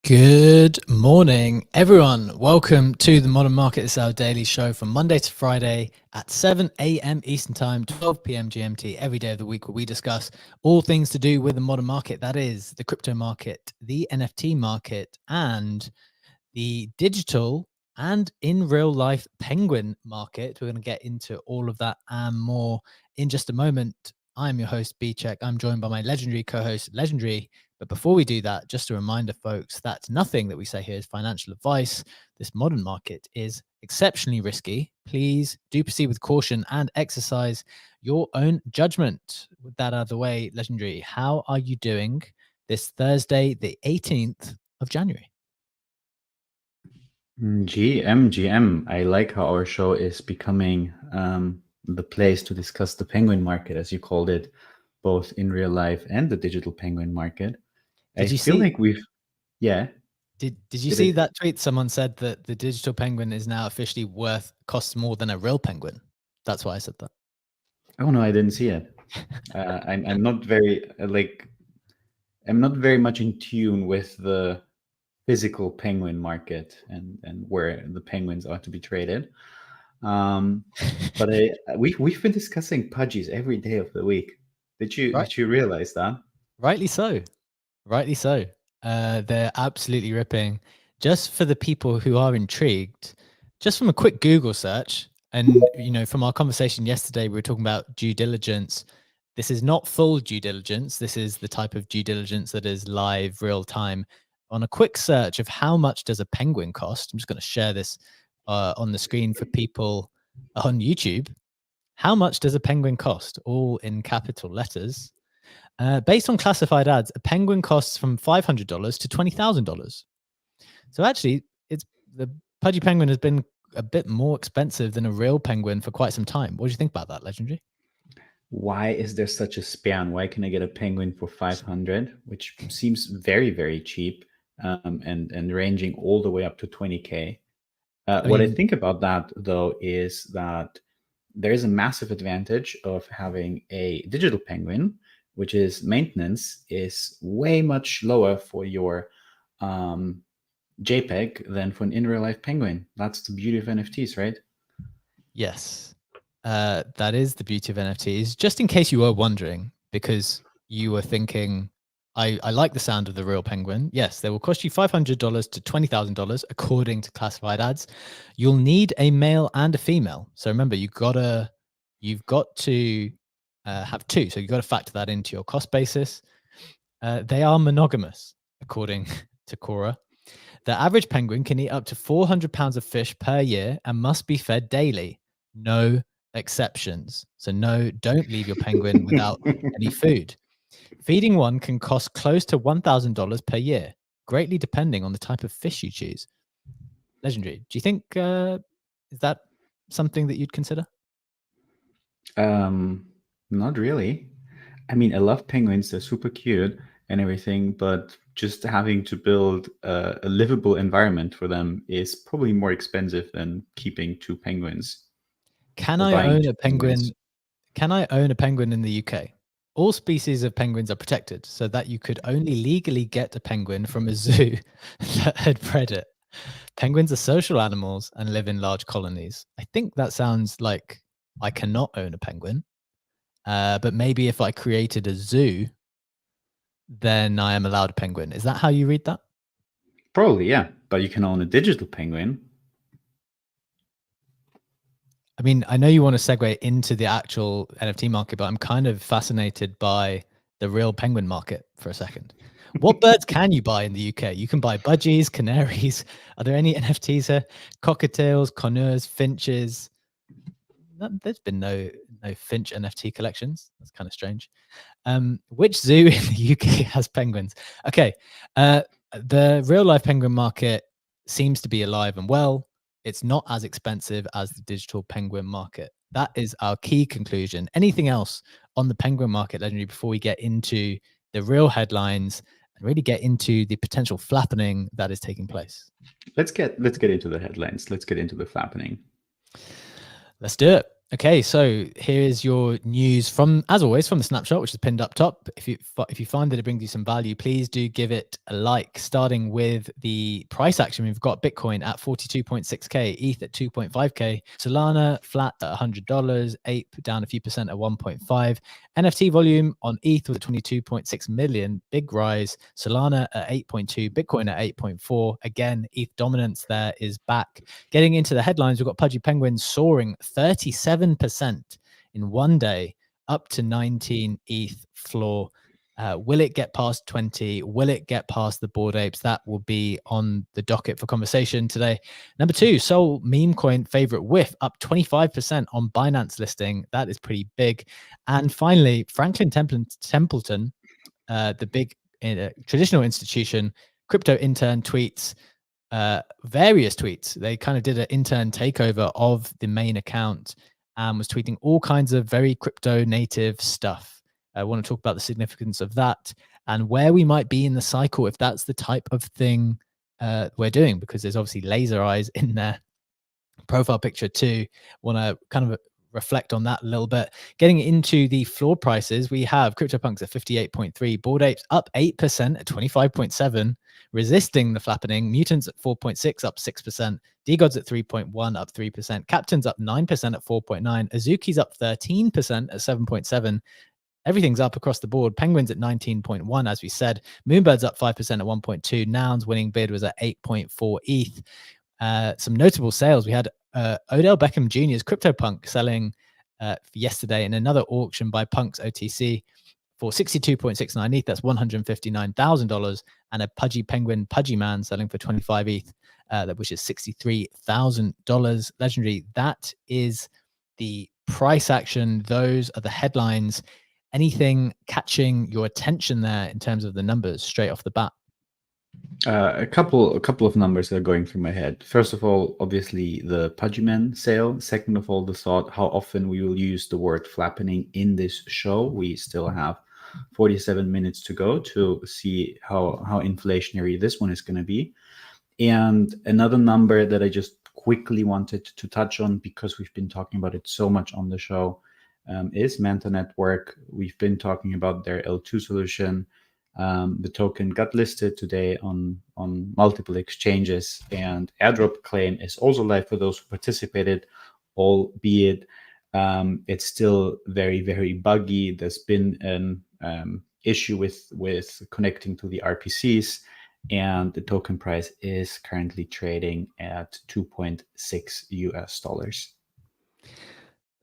Good morning, everyone. Welcome to the Modern Market. It's our daily show from Monday to Friday at 7 a.m. Eastern Time, 12 p.m. GMT, every day of the week, where we discuss all things to do with the modern market. That is the crypto market, the NFT market, and the digital and in real life penguin market. We're going to get into all of that and more in just a moment. I'm your host, B-Check. I'm joined by my legendary co-host, Legendary. But before we do that, just a reminder, folks, that nothing that we say here is financial advice. This modern market is exceptionally risky. Please do proceed with caution and exercise your own judgment. With that out of the way, Legendary, how are you doing this Thursday, the 18th of January? GM. I like how our show is becoming the place to discuss the penguin market, as you called it, both in real life and the digital penguin market. Did I you feel see? like yeah. Did you Did see it? that tweet? Someone said that the digital penguin is now officially costs more than a real penguin. That's why I said that. Oh no, I didn't see it. I'm not very I'm not very much in tune with the physical penguin market and where the penguins are to be traded. But we've been discussing Pudgies every day of the week. Did you Right. did you realize that? Rightly so. Rightly so. They're absolutely ripping. Just for the people who are intrigued, just from a quick Google search, and from our conversation yesterday, we were talking about due diligence. This is not full due diligence. This is the type of due diligence that is live, real time. On a quick search of how much does a penguin cost, I'm just going to share this on the screen for people on YouTube. How much does a penguin cost? All in capital letters. Based on classified ads, a penguin costs from $500 to $20,000. So actually, it's the pudgy penguin has been a bit more expensive than a real penguin for quite some time. What do you think about that, Legendary? Why is there such a span? Why can I get a penguin for 500, which seems very, very cheap, and ranging all the way up to 20K? I What I mean, think about that, though, is that there is a massive advantage of having a digital penguin, which is maintenance is way much lower for your JPEG than for an in real life penguin. That's the beauty of NFTs, right? yes, that is the beauty of NFTs. Just in case you were wondering, because you were thinking, I like the sound of the real penguin. Yes, they will cost you $500 to $20,000 according to classified ads. You'll need a male and a female. So remember, you've got to have two. So you've got to factor that into your cost basis. They are monogamous, according to Cora. The average penguin can eat up to 400 pounds of fish per year and must be fed daily. No exceptions. So no, don't leave your penguin without any food. Feeding one can cost close to $1,000 per year, greatly depending on the type of fish you choose. Legendary. Do you think is that something that you'd consider? Not really. I mean, I love penguins, they're super cute and everything, but just having to build a livable environment for them is probably more expensive than keeping two penguins Can or I buying own two a penguins. penguin? Can I own a penguin in the UK? All species of penguins are protected, so that you could only legally get a penguin from a zoo that had bred it. Penguins are social animals and live in large colonies. I think that sounds like I cannot own a penguin. But maybe if I created a zoo, then I am allowed a penguin. Is that how you read that? Probably, yeah, but you can own a digital penguin. I mean, I know you want to segue into the actual NFT market, but I'm kind of fascinated by the real penguin market for a second. What birds can you buy in the UK? You can buy budgies, canaries. Are there any NFTs here? Cockatiels, conures, finches. There's been no finch NFT collections. That's kind of strange. Which zoo in the UK has penguins? Okay, the real life penguin market seems to be alive and well. It's not as expensive as the digital penguin market. That is our key conclusion. Anything else on the penguin market, Legendary, before we get into the real headlines and really get into the potential flattening that is taking place? Let's get into the headlines. Let's get into the flapping. Let's do it. Okay, so here is your news from, as always, from the snapshot, which is pinned up top. If you find that it brings you some value, please do give it a like. Starting with the price action, we've got Bitcoin at 42.6k, ETH at 2.5k, Solana flat at $100, Ape down a few percent at 1.5. NFT volume on ETH was at 22.6 million, big rise. Solana at 8.2, Bitcoin at 8.4. Again, ETH dominance there is back. Getting into the headlines, we've got Pudgy Penguin soaring 37% in one day, up to 19 ETH floor. Will it get past 20? Will it get past the Bored Apes? That will be on the docket for conversation today. Number 2, Sol meme coin favorite whiff up 25% on Binance listing. That is pretty big. And finally, Franklin Templeton, the big traditional institution, crypto intern tweets various tweets. They kind of did an intern takeover of the main account and was tweeting all kinds of very crypto native stuff. I want to talk about the significance of that and where we might be in the cycle if that's the type of thing we're doing, because there's obviously laser eyes in their profile picture too. Want to kind of reflect on that a little bit. Getting into the floor prices, we have CryptoPunks at 58.3, Bored Apes up 8% at 25.7, resisting the flattening, Mutants at 4.6 up 6%, DGods at 3.1 up 3%, Captains up 9% at 4.9, Azuki's up 13% at 7.7. Everything's up across the board. Penguins at 19.1, as we said. Moonbirds up 5% at 1.2. Nouns winning bid was at 8.4 ETH. Some notable sales. We had Odell Beckham Jr.'s CryptoPunk selling yesterday in another auction by Punks OTC for 62.69 ETH. That's $159,000. And a Pudgy Penguin Pudgy Man selling for 25 ETH, which is $63,000. Legendary. That is the price action. Those are the headlines. Anything catching your attention there in terms of the numbers straight off the bat? A couple of numbers that are going through my head. First of all, obviously the Pudgyman sale. Second of all, the thought how often we will use the word flappening in this show. We still have 47 minutes to go to see how inflationary this one is going to be. And another number that I just quickly wanted to touch on, because we've been talking about it so much on the show, is Manta Network. We've been talking about their L2 solution. The token got listed today on multiple exchanges, and airdrop claim is also live for those who participated, albeit it's still very, very buggy. There's been an issue with connecting to the RPCs, and the token price is currently trading at $2.6.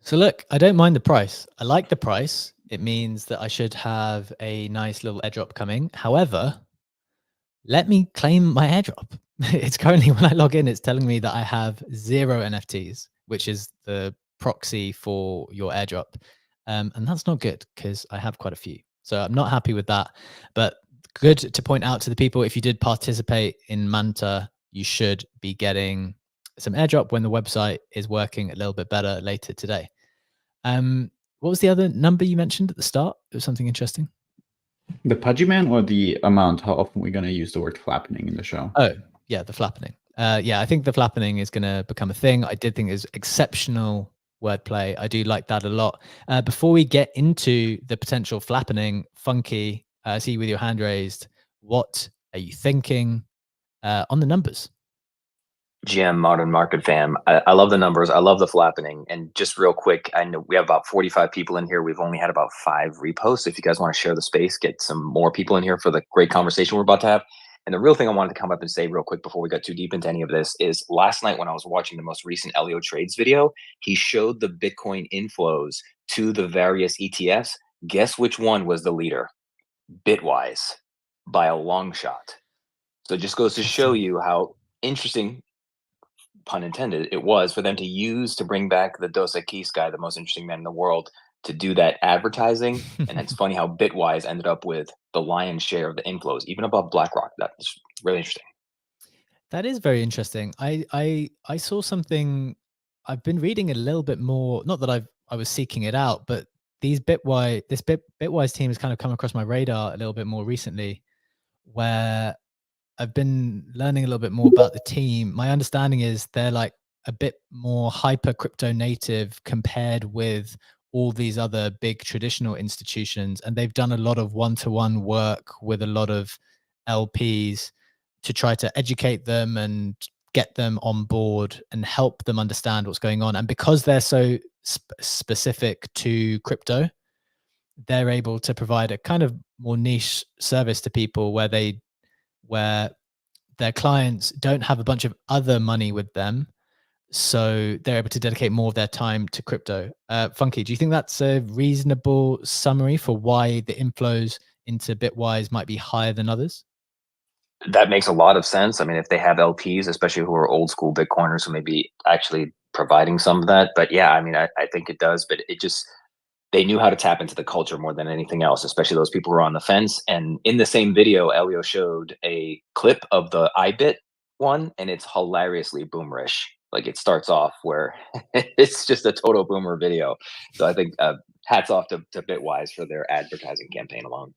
So look, I don't mind the price. I like the price. It means that I should have a nice little airdrop coming. However, let me claim my airdrop. It's currently, when I log in, it's telling me that I have 0 NFTs, which is the proxy for your airdrop. And that's not good because I have quite a few. So I'm not happy with that. But good to point out to the people, if you did participate in Manta, you should be getting some airdrop when the website is working a little bit better later today. What was the other number you mentioned at the start? It was something interesting. The Pudgyman or the amount? How often we're going to use the word flappening in the show? Oh, yeah, the flappening. Yeah, I think the flappening is going to become a thing. I did think it was exceptional wordplay. I do like that a lot. Before we get into the potential flappening, Funky, I see you with your hand raised. What are you thinking on the numbers? GM Modern Market Fam. I love the numbers. I love the flappening. And just real quick, I know we have about 45 people in here. We've only had about 5 reposts. If you guys want to share the space, get some more people in here for the great conversation we're about to have. And the real thing I wanted to come up and say real quick before we got too deep into any of this is last night when I was watching the most recent Elio Trades video, he showed the Bitcoin inflows to the various ETFs. Guess which one was the leader? Bitwise, by a long shot. So it just goes to show you how interesting, pun intended, it was for them to use to bring back the Dos Equis guy, the most interesting man in the world, to do that advertising. And it's funny how Bitwise ended up with the lion's share of the inflows, even above BlackRock. That's really interesting. That is very interesting. I saw something. I've been reading a little bit more. Not that I was seeking it out, but this Bitwise team has kind of come across my radar a little bit more recently, where I've been learning a little bit more about the team. My understanding is they're like a bit more hyper crypto native compared with all these other big traditional institutions, and they've done a lot of one-to-one work with a lot of LPs to try to educate them and get them on board and help them understand what's going on. And because they're so specific to crypto, they're able to provide a kind of more niche service to people where their clients don't have a bunch of other money with them, so they're able to dedicate more of their time to crypto. Funky, do you think that's a reasonable summary for why the inflows into Bitwise might be higher than others? That makes a lot of sense. I mean, if they have LPs, especially who are old school Bitcoiners, who may be actually providing some of that. But yeah, I mean, I think it does, but it just, they knew how to tap into the culture more than anything else, especially those people who are on the fence. And in the same video, Elio showed a clip of the iBit one, and it's hilariously boomerish. Like, it starts off where it's just a total boomer video. So I think hats off to Bitwise for their advertising campaign alone.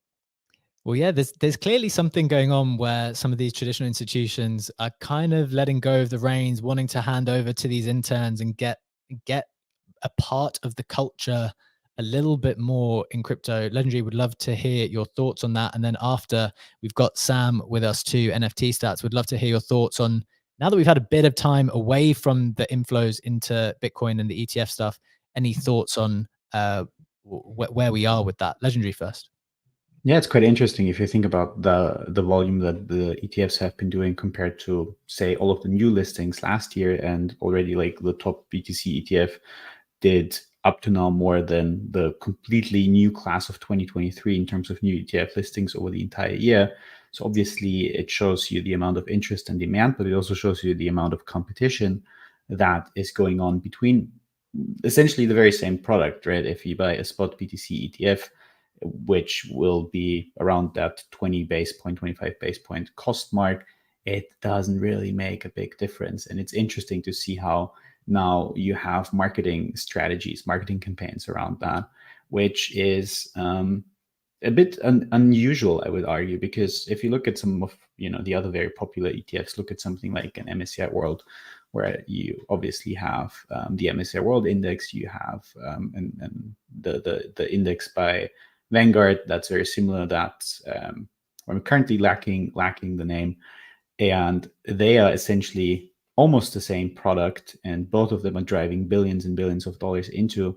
Well, yeah, there's clearly something going on where some of these traditional institutions are kind of letting go of the reins, wanting to hand over to these interns and get a part of the culture a little bit more in crypto. Legendary would love to hear your thoughts on that. And then after, we've got Sam with us too, NFT Stats. Would love to hear your thoughts on, now that we've had a bit of time away from the inflows into Bitcoin and the ETF stuff, any thoughts on where we are with that? Legendary first. Yeah, it's quite interesting if you think about the volume that the ETFs have been doing compared to, say, all of the new listings last year, and already like the top BTC ETF did up to now more than the completely new class of 2023 in terms of new ETF listings over the entire year. So obviously it shows you the amount of interest and demand, but it also shows you the amount of competition that is going on between essentially the very same product, right? If you buy a spot BTC ETF, which will be around that 20 base point, 25 base point cost mark, it doesn't really make a big difference. And it's interesting to see how now you have marketing strategies, marketing campaigns around that, which is a bit unusual, I would argue, because if you look at some of the other very popular ETFs, look at something like an MSCI World, where you obviously have the MSCI World Index, you have and the index by Vanguard that's very similar. That I'm currently lacking the name, and they are essentially almost the same product, and both of them are driving billions and billions of dollars into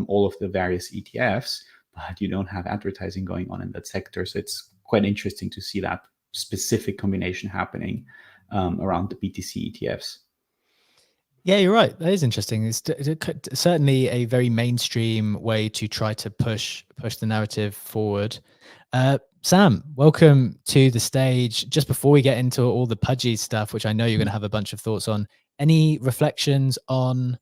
all of the various ETFs, but you don't have advertising going on in that sector. So it's quite interesting to see that specific combination happening around the BTC ETFs. Yeah, you're right. That is interesting. It's certainly a very mainstream way to try to push the narrative forward. Sam, welcome to the stage. Just before we get into all the Pudgies stuff, which I know you're going to have a bunch of thoughts on, any reflections on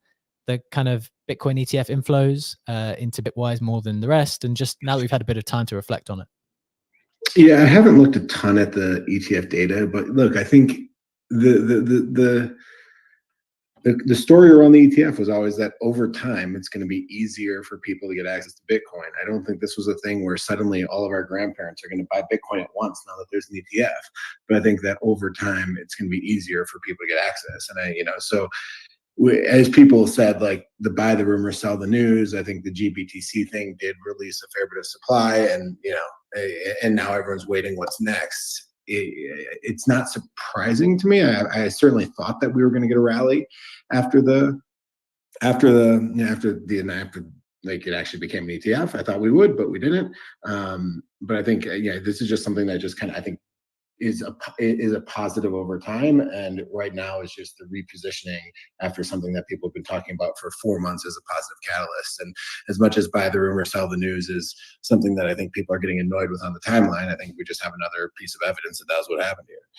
the kind of Bitcoin ETF inflows into Bitwise more than the rest? And just now that we've had a bit of time to reflect on it. Yeah, I haven't looked a ton at the ETF data, but look, I think the story around the ETF was always that over time, it's going to be easier for people to get access to Bitcoin. I don't think this was a thing where suddenly all of our grandparents are going to buy Bitcoin at once now that there's an ETF. But I think that over time, it's going to be easier for people to get access. And so as people said, like the buy the rumor, sell the news, I think the GBTC thing did release a fair bit of supply, and and now everyone's waiting what's next. It's not surprising to me. I certainly thought that we were going to get a rally after like it actually became an ETF. I thought we would, but we didn't. But I think this is just something that just kind of I think is a positive over time, and right now is just the repositioning after something that people have been talking about for 4 months as a positive catalyst. And as much as buy the rumor, sell the news is something that I think people are getting annoyed with on the timeline, I think we just have another piece of evidence that that's what happened here.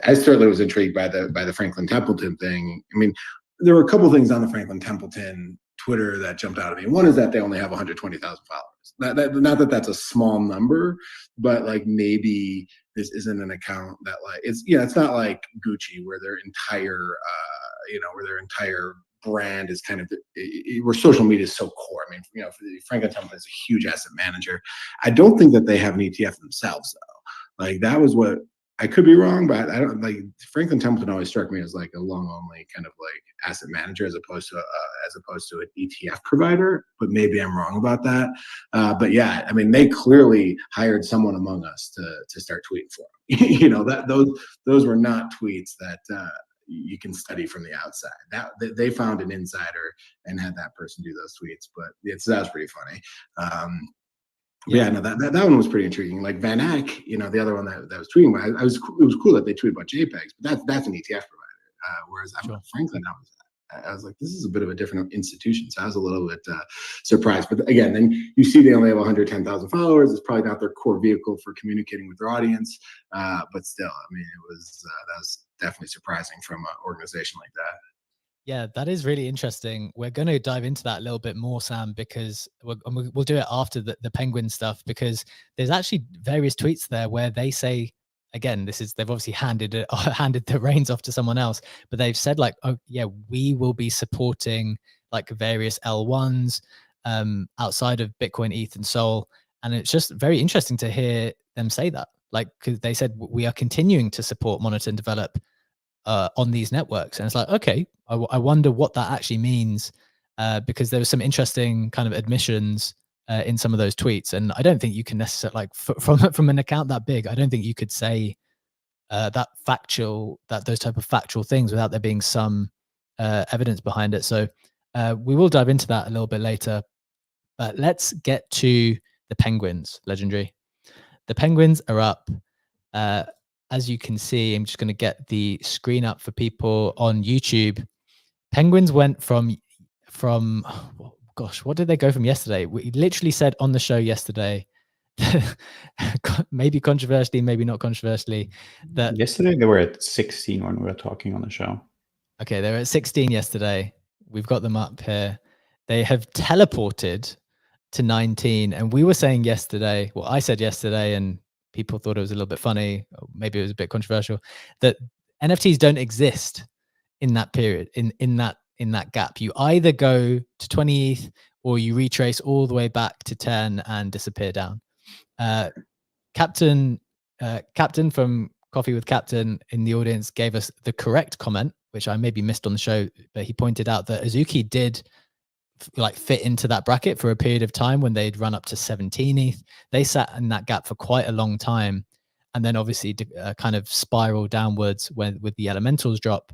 I certainly was intrigued by the Franklin Templeton thing. I mean, there were a couple things on the Franklin Templeton Twitter that jumped out at me. One is that they only have 120,000 followers. Not that that's a small number, but like maybe this isn't an account that like it's not like Gucci where their entire brand is kind of where social media is so core. I mean, Franklin Templeton is a huge asset manager. I don't think that they have an ETF themselves though. Like that was what I could be wrong, but I don't like Franklin Templeton always struck me as like a long only kind of like asset manager as opposed to an ETF provider. But maybe I'm wrong about that. But yeah, I mean, they clearly hired someone among us to start tweeting for them. You know, that those were not tweets that you can study from the outside. That they found an insider and had that person do those tweets. But that was pretty funny. Yeah, no, that one was pretty intriguing. Like Van Eck, you know, the other one that was tweeting about, it was cool that they tweeted about JPEGs, but that's an ETF provider. Whereas Franklin, I was like, this is a bit of a different institution, so I was a little bit surprised. But again, then you see they only have 110,000 followers. It's probably not their core vehicle for communicating with their audience, but still, I mean, that was definitely surprising from an organization like that. Yeah, that is really interesting. We're going to dive into that a little bit more, Sam, because we'll do it after the Penguin stuff, because there's actually various tweets there where they say, again, they've obviously handed the reins off to someone else, but they've said like, oh yeah, we will be supporting like various L1s outside of Bitcoin, ETH, and Sol. And it's just very interesting to hear them say that, like, because they said we are continuing to support, monitor, and develop on these networks. And it's like, okay, I wonder what that actually means, because there was some interesting kind of admissions in some of those tweets. And I don't think you can necessarily, like, from an account that big, I don't think you could say those type of factual things without there being some evidence behind it. So we will dive into that a little bit later. But let's get to the Penguins, Legendary. The Penguins are up. As you can see, I'm just going to get the screen up for people on YouTube. Penguins went from gosh, what did they go from yesterday? We literally said on the show yesterday, maybe controversially, maybe not controversially, that yesterday they were at 16 when we were talking on the show. Okay, they were at 16 yesterday. We've got them up here. They have teleported to 19, and we were saying yesterday, well, I said yesterday, and people thought it was a little bit funny, or maybe it was a bit controversial, that NFTs don't exist in that period, in that gap. You either go to 20 ETH or you retrace all the way back to 10 and disappear down. Captain from Coffee with Captain in the audience gave us the correct comment, which I maybe missed on the show, but he pointed out that Azuki did like fit into that bracket for a period of time when they'd run up to 17 ETH. They sat in that gap for quite a long time, and then obviously kind of spiral downwards with the elementals drop.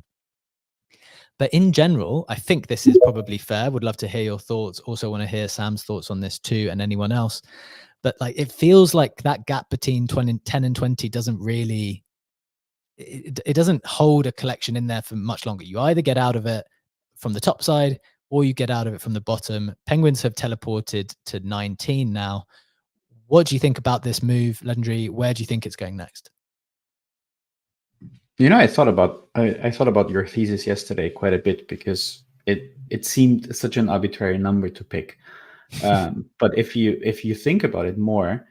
But in general, I think this is probably fair. Would love to hear your thoughts. Also want to hear Sam's thoughts on this too, and anyone else. But like, it feels like that gap between 10 and 20 doesn't really, it doesn't hold a collection in there for much longer. You either get out of it from the top side or you get out of it from the bottom. Penguins have teleported to 19 now. What do you think about this move, Legendary? Where do you think it's going next? You know, I thought about your thesis yesterday quite a bit, because it seemed such an arbitrary number to pick. But if you think about it more,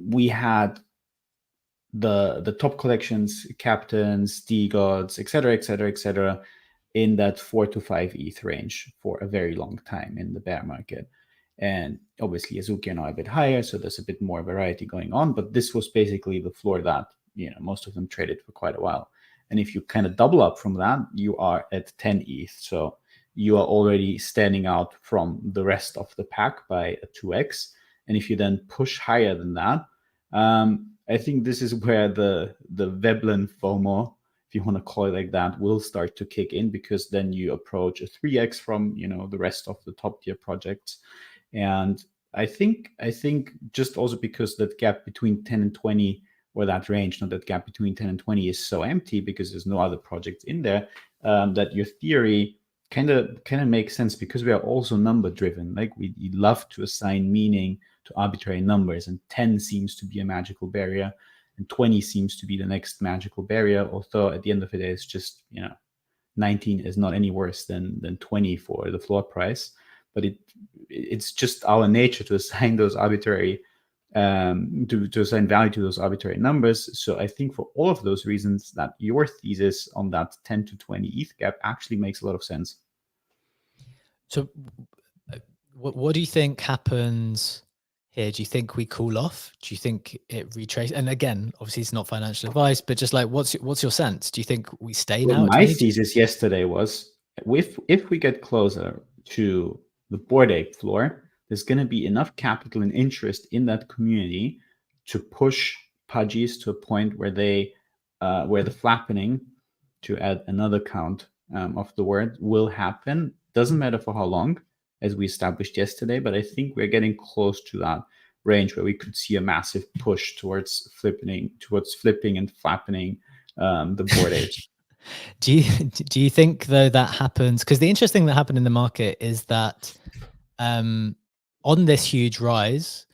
we had the top collections, captains, D-gods, etc., in that 4 to 5 ETH range for a very long time in the bear market. And obviously Azuki are now a bit higher, so there's a bit more variety going on. But this was basically the floor that, you know, most of them traded for quite a while. And if you kind of double up from that, you are at 10 ETH. So you are already standing out from the rest of the pack by a 2x. And if you then push higher than that, I think this is where the Veblen FOMO, if you want to call it like that, will start to kick in, because then you approach a 3x from, you know, the rest of the top tier projects. And I think just also because that gap between 10 and 20, or that range, not that gap between 10 and 20, is so empty because there's no other projects in there, that your theory kind of makes sense, because we are also number driven. Like, we love to assign meaning to arbitrary numbers, and 10 seems to be a magical barrier, and 20 seems to be the next magical barrier. Although at the end of the day, it's just, you know, 19 is not any worse than 20 for the floor price. But it's just our nature to assign those arbitrary to assign value to those arbitrary numbers. So I think for all of those reasons, that your thesis on that 10 to 20 ETH gap actually makes a lot of sense. So what do you think happens here? Do you think we cool off? Do you think it retrace? And again, obviously it's not financial advice, but just like, what's your sense? Do you think we stay Well, now at my 22? thesis yesterday was if we get closer to the Bored Ape floor, there's going to be enough capital and interest in that community to push Pudgies to a point where where the flattening, to add another count of the word, will happen. Doesn't matter for how long, as we established yesterday, but I think we're getting close to that range where we could see a massive push towards flipping and flattening the Bored Apes. Do you think though that happens? Because the interesting thing that happened in the market is that on this huge rise,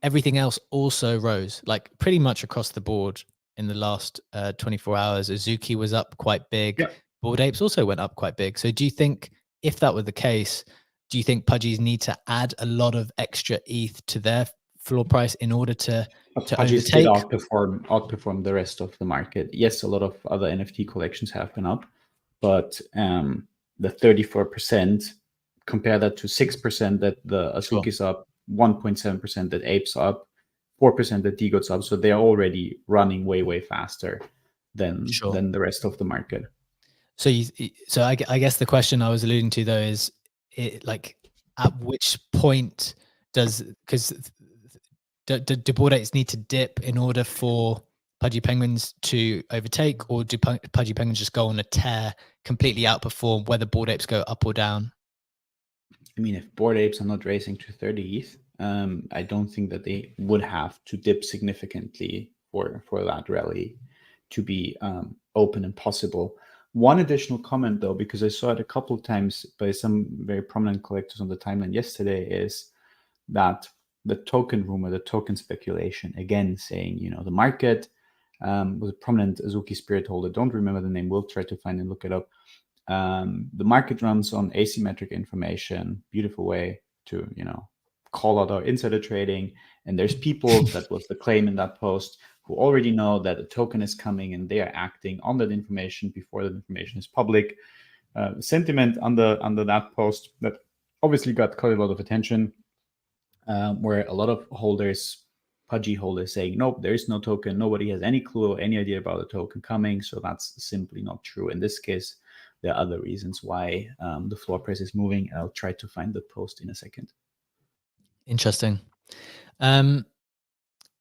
everything else also rose, like pretty much across the board in the last 24 hours. Azuki was up quite big. Yep. Bored Apes also went up quite big. So do you think if that were the case, do you think Pudgies need to add a lot of extra ETH to their floor price in order to Pudgies did overtake? outperform the rest of the market. Yes, a lot of other NFT collections have been up, but the 34%, compare that to 6% that the Azuki's up, 1.7% that Apes up, 4% that Digo's up. So they're already running way faster than the rest of the market. So I guess the question I was alluding to though is, like, at which point because do Bored Apes need to dip in order for Pudgy Penguins to overtake, or do Pudgy Penguins just go on a tear, completely outperform whether Bored Apes go up or down? I mean, if Bored Apes are not racing to 30 ETH, I don't think that they would have to dip significantly for that rally to be open and possible. One additional comment, though, because I saw it a couple of times by some very prominent collectors on the timeline yesterday, is that the token rumor, the token speculation, again saying, the market was a prominent Azuki spirit holder. Don't remember the name. We'll try to find and look it up. The market runs on asymmetric information. Beautiful way to, call out our insider trading. And there's people, that was the claim in that post, who already know that a token is coming and they are acting on that information before that information is public. Sentiment under that post that obviously got quite a lot of attention, where a lot of holders, Pudgy holders, saying, nope, there is no token. Nobody has any clue or any idea about the token coming. So that's simply not true. In this case, there are other reasons why the floor price is moving. I'll try to find the post in a second. Interesting.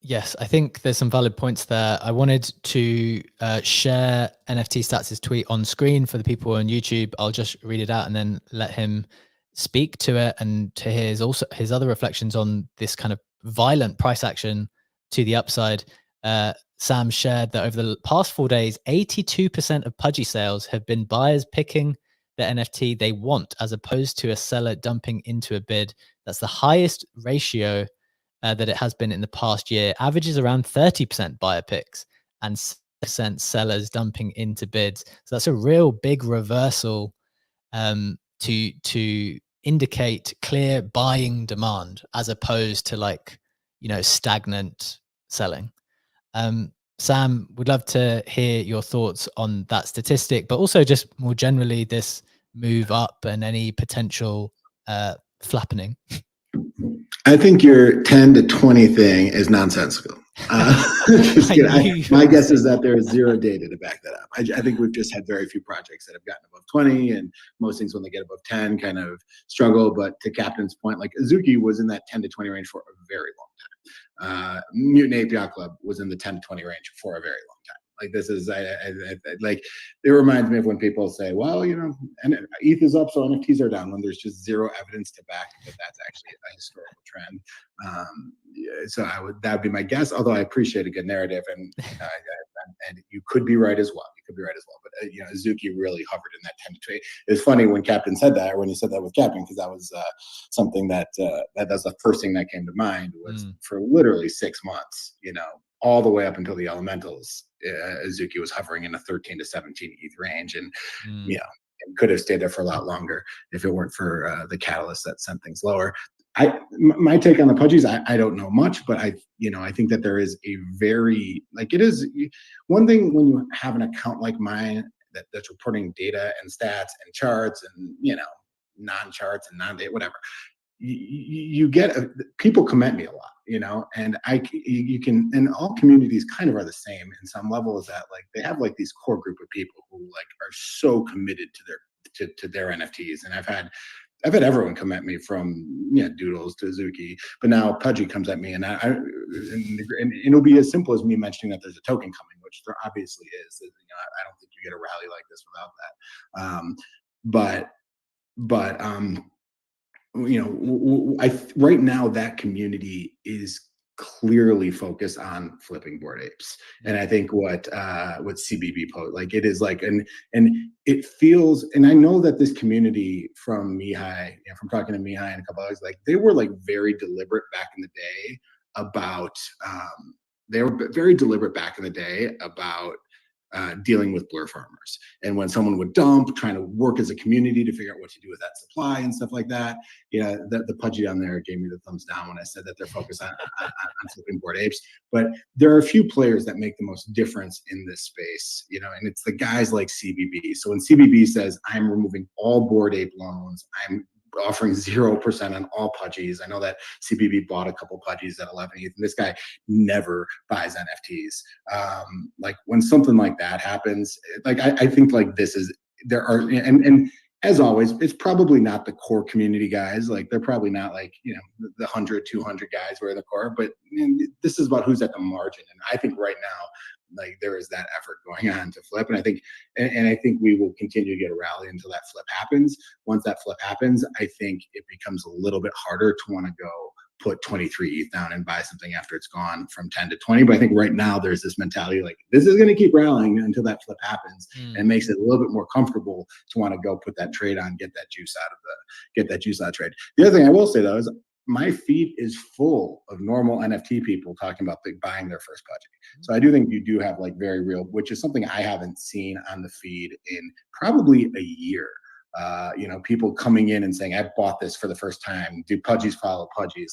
Yes, I think there's some valid points there. I wanted to share NFT Stats' tweet on screen for the people on YouTube. I'll just read it out and then let him speak to it and to his other reflections on this kind of violent price action to the upside. Sam shared that over the past 4 days, 82% of Pudgy sales have been buyers picking the NFT they want, as opposed to a seller dumping into a bid. That's the highest ratio that it has been in the past year. Averages around 30% buyer picks and 6% sellers dumping into bids. So that's a real big reversal to indicate clear buying demand, as opposed to stagnant selling. Sam, would love to hear your thoughts on that statistic, but also just more generally this move up and any potential flattening. I think your 10 to 20 thing is nonsensical. Just kidding. My guess is that there is zero data to back that up. I think we've just had very few projects that have gotten above 20, and most things when they get above 10 kind of struggle. But to Captain's point, like Azuki was in that 10 to 20 range for a very long time. Mutant Ape Yacht Club was in the 10 to 20 range for a very long time. Like this is, like, it reminds me of when people say, well, and ETH is up, so NFTs are down, when there's just zero evidence to back that that's actually a historical trend. So that would be my guess, although I appreciate a good narrative, and you could be right as well. But Azuki really hovered in that 10 to 20. It's funny when Captain said that, or when you said that with Captain, because that was something that's the first thing that came to mind, was for literally 6 months, all the way up until the elementals, Azuki was hovering in a 13 to 17 ETH range, and it could have stayed there for a lot longer if it weren't for the catalyst that sent things lower. My take on the Pudgies, I don't know much, but I think that there is a very, it is one thing when you have an account like mine that's reporting data and stats and charts and non-charts and non-data, whatever. you get people come at me a lot, and you can, and all communities kind of are the same in some level, is that like they have like these core group of people who like are so committed to their NFTs. And I've had everyone come at me, from Doodles to Zuki, but now Pudgy comes at me, and and it'll be as simple as me mentioning that there's a token coming, which there obviously is. I don't think you get a rally like this without that. But right now that community is clearly focused on flipping Bored Apes. And I think what CBB post, like, it is like, and it feels, and I know that this community, from Mihai, from talking to Mihai and a couple others, like, they were like very deliberate back in the day about dealing with blur farmers. And when someone would dump, trying to work as a community to figure out what to do with that supply and stuff like that. The Pudgy on there gave me the thumbs down when I said that they're focused on flipping Bored Apes. But there are a few players that make the most difference in this space, and it's the guys like CBB. So when CBB says, I'm removing all Bored Ape loans, I'm offering 0% on all Pudgies. I know that CBB bought a couple Pudgies at 11 ETH, and this guy never buys NFTs. Like, when something like that happens, like, I think like and as always, it's probably not the core community guys. Like, they're probably not like, the 100, 200 guys who are the core, but this is about who's at the margin. And I think right now, like, there is that effort going on to flip. And I think we will continue to get a rally until that flip happens. Once that flip happens, I think it becomes a little bit harder to want to go put 23 ETH down and buy something after it's gone from 10 to 20. But I think right now there's this mentality, like, this is going to keep rallying until that flip happens, and makes it a little bit more comfortable to want to go put that trade on, get that juice out of trade. The other thing I will say, though, is my feed is full of normal NFT people talking about buying their first Pudgy. So I do think you do have like very real, which is something I haven't seen on the feed in probably a year. People coming in and saying, I bought this for the first time. Do Pudgies follow Pudgies?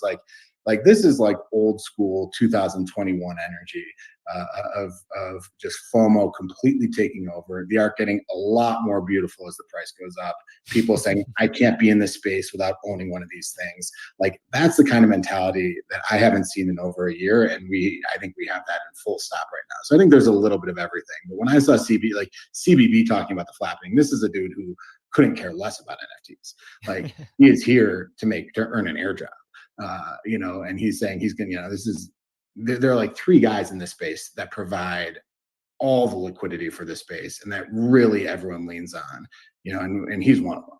Like this is like old school 2021 energy of just FOMO completely taking over. The art getting a lot more beautiful as the price goes up. People saying, I can't be in this space without owning one of these things. Like, that's the kind of mentality that I haven't seen in over a year. And I think we have that in full stop right now. So I think there's a little bit of everything. But when I saw CBB talking about the flapping, this is a dude who couldn't care less about NFTs. Like, he is here to earn an airdrop. And he's saying he's gonna, there are like 3 guys in this space that provide all the liquidity for this space, and that really everyone leans on, and he's one of them,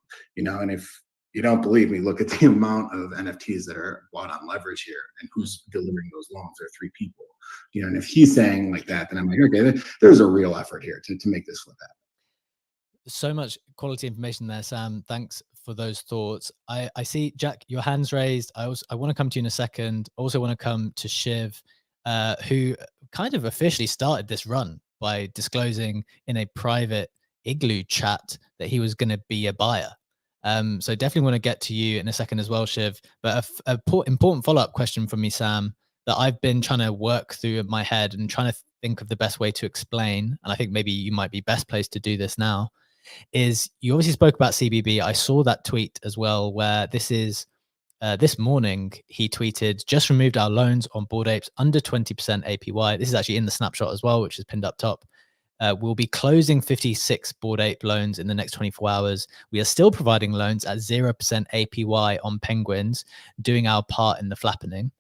and if you don't believe me, look at the amount of NFTs that are bought on leverage here, and who's delivering those loans. There are 3 people, and if he's saying like that, then I'm like, okay, there's a real effort here to make this flip happen. So much quality information there, Sam. Thanks for those thoughts. I see, Jack, your hand's raised. I want to come to you in a second. I also want to come to Shiv, who kind of officially started this run by disclosing in a private Igloo chat that he was going to be a buyer. So definitely want to get to you in a second as well, Shiv. But a important follow-up question from me, Sam, that I've been trying to work through in my head and trying to think of the best way to explain, and I think maybe you might be best placed to do this now, is you obviously spoke about CBB. I saw that tweet as well, where this morning he tweeted, just removed our loans on Bored Apes under 20% APY. This is actually in the snapshot as well, which is pinned up top. We'll be closing 56 Bored Ape loans in the next 24 hours. We are still providing loans at 0% APY on Penguins, doing our part in the flappening.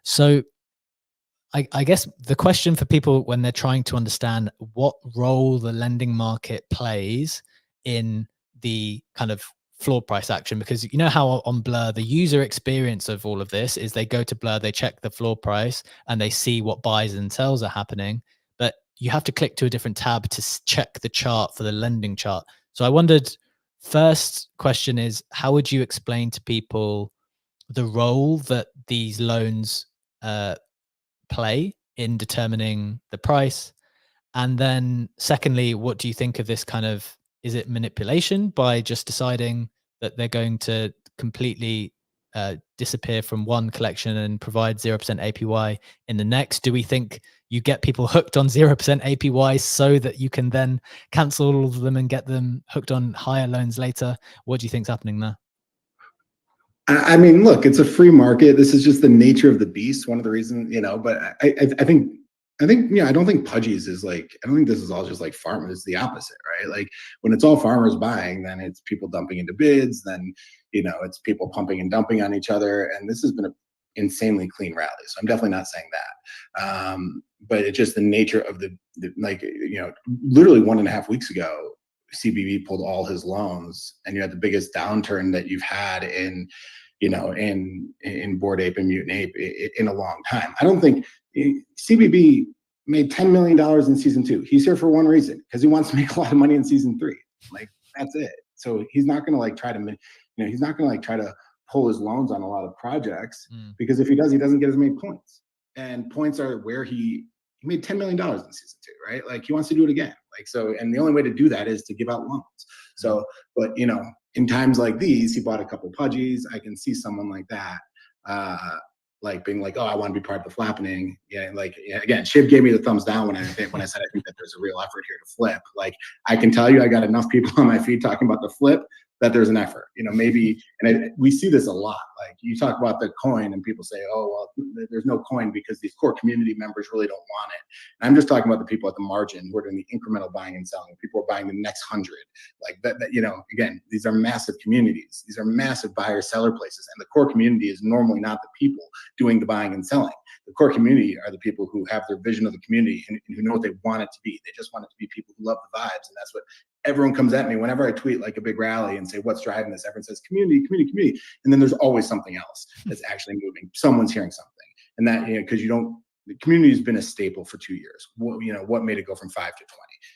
So I guess the question for people when they're trying to understand what role the lending market plays in the kind of floor price action, because you know how on Blur, the user experience of all of this is they go to Blur, they check the floor price and they see what buys and sells are happening, but you have to click to a different tab to check the chart for the lending chart. So I wondered, first question is, how would you explain to people the role that these loans play in determining the price? And then secondly, what do you think of this kind of, is it manipulation by just deciding that they're going to completely disappear from one collection and provide 0% APY in the next? Do we think you get people hooked on 0% APY so that you can then cancel all of them and get them hooked on higher loans later? What do you think's happening there? I mean, look, it's a free market. This is just the nature of the beast. One of the reasons, but I think, I don't think Pudgies is like, I don't think this is all just like farmers. It's the opposite, right? Like when it's all farmers buying, then it's people dumping into bids, then, it's people pumping and dumping on each other. And this has been an insanely clean rally. So I'm definitely not saying that. But it's just the nature of the like, literally 1.5 weeks ago, CBB pulled all his loans, and you had the biggest downturn that you've had in Bored Ape and Mutant Ape in a long time. I don't think CBB made $10 million in season 2. He's here for one reason, because he wants to make a lot of money in season 3. Like that's it. So he's not going to like try to, he's not going to like try to pull his loans on a lot of projects, because if he does, he doesn't get as many points. And points are where he made $10 million in season 2, right? Like he wants to do it again. Like, so, and the only way to do that is to give out loans. So, but in times like these, he bought a couple Pudgies. I can see someone like that, like being like, oh, I want to be part of the flappening. Yeah, like again, Shiv gave me the thumbs down when I said I think that there's a real effort here to flip. Like I can tell you, I got enough people on my feed talking about the flip that there's an effort. Maybe, and we see this a lot. Like you talk about the coin, and people say, oh, well, there's no coin because these core community members really don't want it. And I'm just talking about the people at the margin who are doing the incremental buying and selling. People are buying the next 100. Like that, again, these are massive communities. These are massive buyer-seller places, and the core community is normally not the people doing the buying and selling. The core community are the people who have their vision of the community and who know what they want it to be. They just want it to be people who love the vibes, and that's what everyone comes at me whenever I tweet like a big rally and say, what's driving this? Everyone says community, community, community. And then there's always something else that's actually moving. Someone's hearing something. And that, because the community has been a staple for 2 years. What made it go from 5 to 20?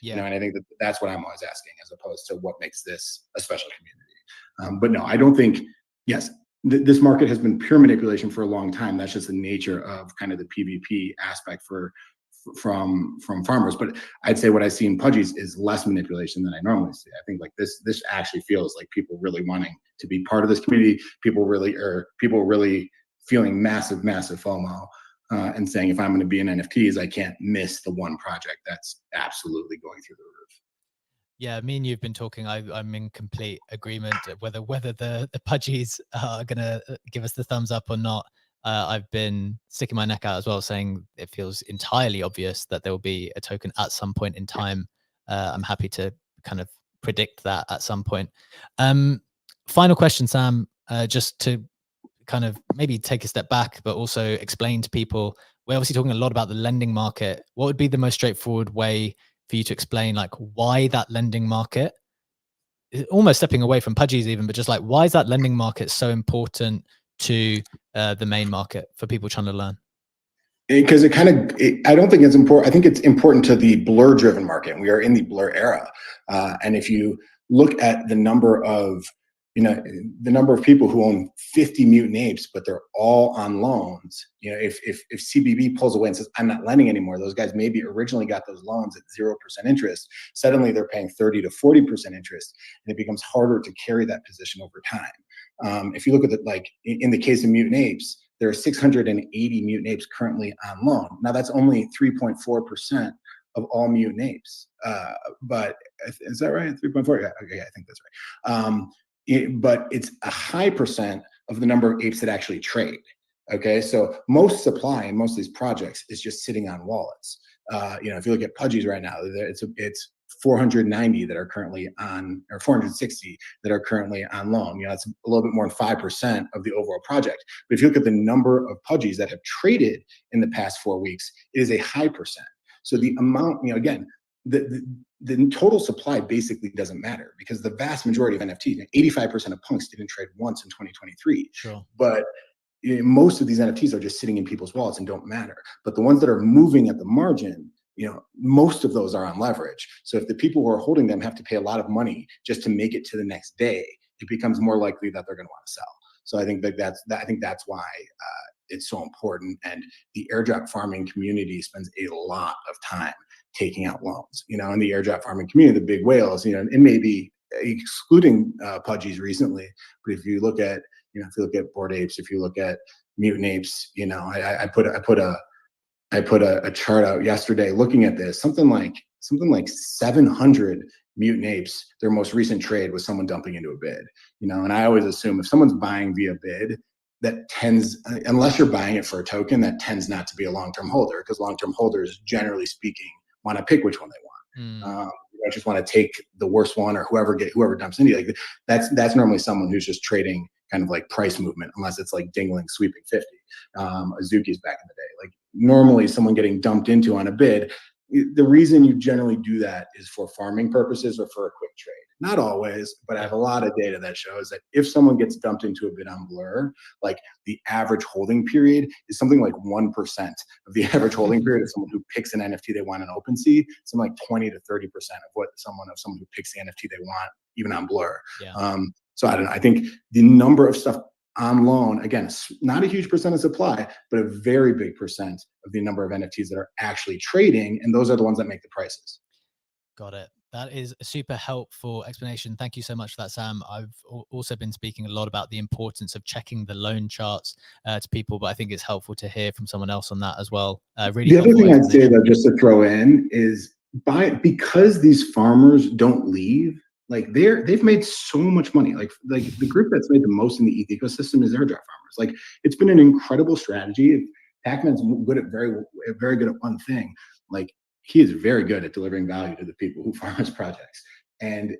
Yeah. And I think that's what I'm always asking, as opposed to what makes this a special community. But no, I don't think, yes, this market has been pure manipulation for a long time. That's just the nature of kind of the PvP aspect from farmers. But I'd say what I see in Pudgies is less manipulation than I normally see. I think like this actually feels like people really wanting to be part of this community. People really feeling massive FOMO, and saying, if I'm going to be in NFTs, I can't miss the one project that's absolutely going through the roof. Yeah, me and you've been talking. I'm in complete agreement whether the Pudgies are gonna give us the thumbs up or not. I've been sticking my neck out as well, saying it feels entirely obvious that there will be a token at some point in time. I'm happy to kind of predict that at some point. Final question, Sam, just to kind of maybe take a step back, but also explain to people, we're obviously talking a lot about the lending market. What would be the most straightforward way for you to explain like why that lending market, almost stepping away from Pudgies even, but just like, why is that lending market so important to the main market for people trying to learn? Because I don't think it's important. I think it's important to the blur driven market. We are in the blur era. And if you look at the number of people who own 50 Mutant Apes, but they're all on loans, if CBB pulls away and says, I'm not lending anymore, those guys maybe originally got those loans at 0% interest. Suddenly they're paying 30 to 40% interest, and it becomes harder to carry that position over time. If you look at it, like in the case of Mutant Apes, there are 680 Mutant Apes currently on loan. Now that's only 3.4% of all Mutant Apes. But is that right? 3.4? Yeah, okay, I think that's right. But it's a high percent of the number of apes that actually trade. Okay, so most supply in most of these projects is just sitting on wallets. If you look at Pudgies right now, it's 490 that are currently on, or 460 that are currently on loan. That's a little bit more than 5% of the overall project. But if you look at the number of Pudgies that have traded in the past 4 weeks, it is a high percent. So the amount, again, the total supply basically doesn't matter, because the vast majority of NFTs, 85% of punks didn't trade once in 2023. Sure. But most of these NFTs are just sitting in people's wallets and don't matter. But the ones that are moving at the margin, most of those are on leverage. So if the people who are holding them have to pay a lot of money just to make it to the next day, it becomes more likely that they're going to want to sell. So I think that's why it's so important. And the airdrop farming community spends a lot of time taking out loans. In the airdrop farming community, the big whales, it may be excluding Pudgies recently, but if you look at Bored Apes, if you look at Mutant Apes, I put a chart out yesterday looking at this, something like 700 Mutant Apes, their most recent trade was someone dumping into a bid, and I always assume if someone's buying via bid, that tends, unless you're buying it for a token, that tends not to be a long-term holder, because long-term holders, generally speaking, want to pick which one they want. I just want to take the worst one, or whoever dumps into you. Like that's normally someone who's just trading kind of like price movement, unless it's like Dingling sweeping 50, Azuki's back in the day. Like normally someone getting dumped into on a bid, the reason you generally do that is for farming purposes or for a quick trade. Not always, but I have a lot of data that shows that if someone gets dumped into a bid on Blur, like the average holding period is something like 1% of the average holding period of someone who picks an NFT they want in OpenSea, something like 20 to 30% of what someone who picks the NFT they want, even on Blur. Yeah. So I don't know. I think the number of stuff on loan, again, not a huge percent of supply, but a very big percent of the number of NFTs that are actually trading, and those are the ones that make the prices. Got it. That is a super helpful explanation. Thank you so much for that, Sam. I've also been speaking a lot about the importance of checking the loan charts to people, but I think it's helpful to hear from someone else on that as well. Really the other thing I'd say, though, just to throw in, is because these farmers don't leave, like they've made so much money. Like the group that's made the most in the ETH ecosystem is airdrop farmers. Like it's been an incredible strategy. Pac-Man's very good at one thing. Like he is very good at delivering value to the people who farm his projects. And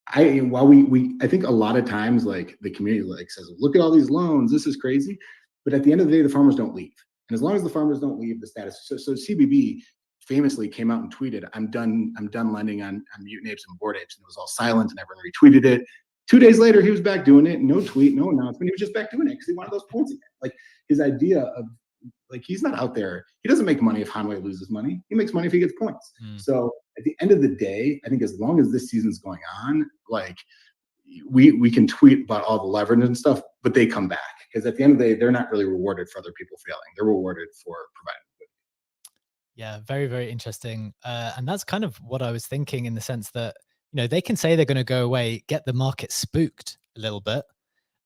I think a lot of times, like the community like says, look at all these loans, this is crazy. But at the end of the day, the farmers don't leave. And as long as the farmers don't leave, the status. So CBB famously came out and tweeted, I'm done lending on Mutant Apes and Bored Apes. And it was all silent and everyone retweeted it. 2 days later, he was back doing it. No tweet, no announcement. He was just back doing it because he wanted those points again. Like his idea of, like, he's not out there. He doesn't make money if Hanwei loses money. He makes money if he gets points. So at the end of the day, I think as long as this season's going on, like we can tweet about all the leverage and stuff, but they come back, because at the end of the day, they're not really rewarded for other people failing. They're rewarded for providing. Yeah, very, very interesting. And that's kind of what I was thinking, in the sense that, they can say they're going to go away, get the market spooked a little bit,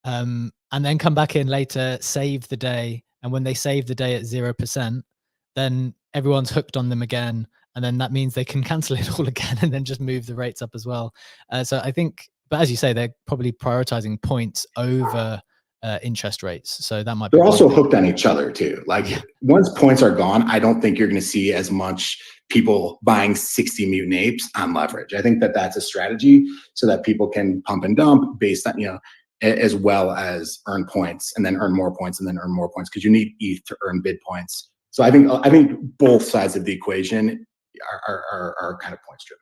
and then come back in later, save the day. And when they save the day at 0%, then everyone's hooked on them again. And then that means they can cancel it all again and then just move the rates up as well. So I think, but as you say, they're probably prioritizing points over interest rates. So that might be. They're also hooked on each other too. Like once points are gone, I don't think you're going to see as much people buying 60 Mutant Apes on leverage. I think that's a strategy so that people can pump and dump based on, as well as earn points and then earn more points and then earn more points, because you need ETH to earn bid points. So I think both sides of the equation are kind of points driven.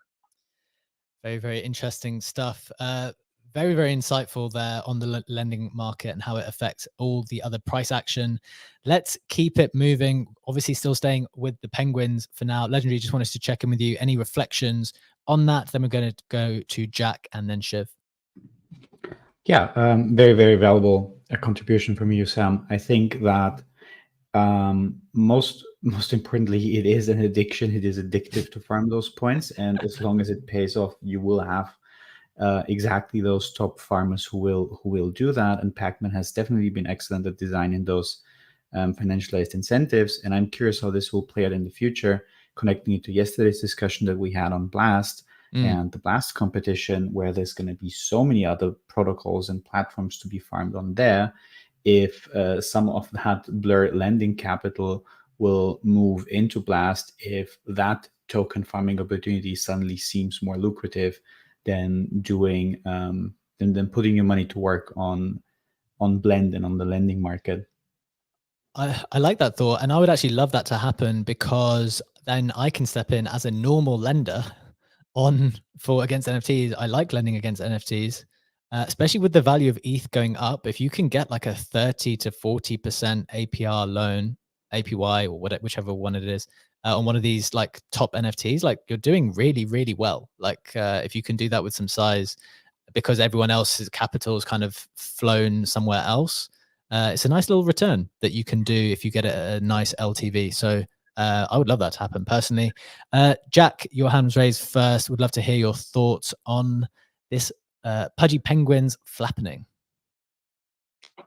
Very, very interesting stuff. Very, very insightful there on the lending market and how it affects all the other price action. Let's keep it moving. Obviously, still staying with the Penguins for now. Legendary, just wanted to check in with you. Any reflections on that? Then we're going to go to Jack and then Shiv. Yeah, very, very valuable contribution from you, Sam. I think that most importantly, it is an addiction. It is addictive to farm those points, and as long as it pays off, you will have exactly those top farmers who will do that. And Pac-Man has definitely been excellent at designing those financialized incentives. And I'm curious how this will play out in the future, connecting it to yesterday's discussion that we had on Blast. And the Blast competition, where there's going to be so many other protocols and platforms to be farmed on there. If some of that Blur lending capital will move into Blast, if that token farming opportunity suddenly seems more lucrative than doing than putting your money to work on Blend and on the lending market. I like that thought, and I would actually love that to happen, because then I can step in as a normal lender against NFTs. I like lending against NFTs, especially with the value of ETH going up. If you can get like a 30 to 40% APR loan, APY, or whichever one it is, on one of these like top NFTs, like you're doing really, really well. Like if you can do that with some size, because everyone else's capital is kind of flown somewhere else, it's a nice little return that you can do if you get a nice LTV. So I would love that to happen personally. Jack, your hand's raised first. Would love to hear your thoughts on this Pudgy Penguins flappening.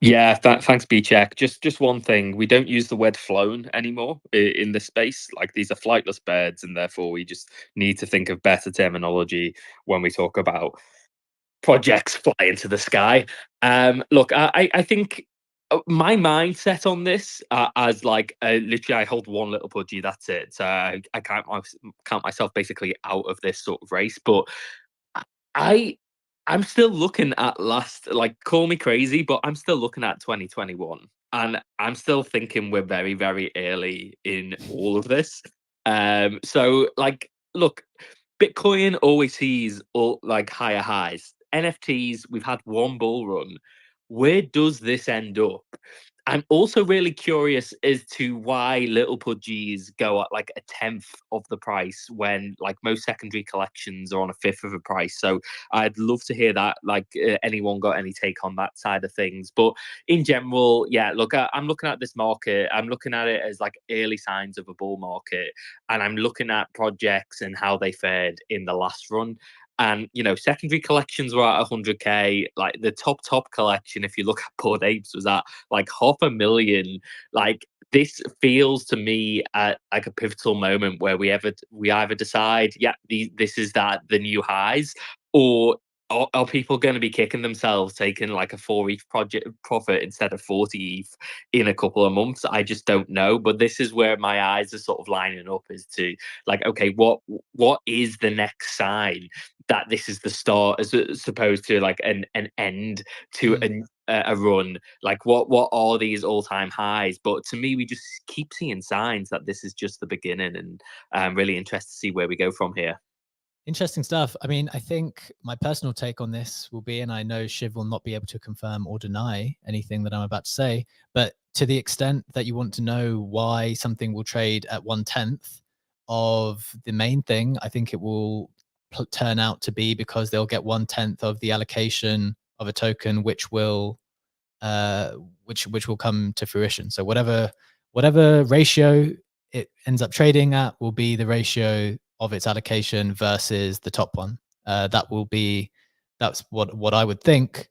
Yeah, thanks, B-Check. Just one thing. We don't use the word flown anymore in this space. Like, these are flightless birds, and therefore we just need to think of better terminology when we talk about projects fly into the sky. Look, I think my mindset on this, as like literally, I hold one little pudgy. That's it. So I count myself basically out of this sort of race. But I I'm still looking at like, call me crazy, but I'm still looking at 2021, and I'm still thinking we're very, very early in all of this. So like, look, Bitcoin always sees all like higher highs. NFTs, we've had one bull run. Where does this end up? I'm also really curious as to why little pudgies go at like a tenth of the price when like most secondary collections are on a fifth of a price. So I'd love to hear that. Like, anyone got any take on that side of things? But in general, yeah, look, I'm looking at this market. I'm looking at it as like early signs of a bull market, and I'm looking at projects and how they fared in the last run. And secondary collections were at 100k. Like, the top collection, if you look at Bored Apes, was at like 500,000. Like, this feels to me at like a pivotal moment where we either decide, yeah, this is the new highs, or are people going to be kicking themselves taking like a 4 ETH project profit instead of 40 ETH in a couple of months? I just don't know. But this is where my eyes are sort of lining up, as to like, okay, what is the next sign that this is the start, as opposed to like an end to a run? Like, what are these all-time highs? But to me, we just keep seeing signs that this is just the beginning, and I'm really interested to see where we go from here. Interesting stuff. I mean, I think my personal take on this will be, and I know Shiv will not be able to confirm or deny anything that I'm about to say, but to the extent that you want to know why something will trade at 1/10 of the main thing, I think it will turn out to be because they'll get 1/10 of the allocation of a token, which will come to fruition. So whatever ratio it ends up trading at will be the ratio of its allocation versus the top one. That's what I would think.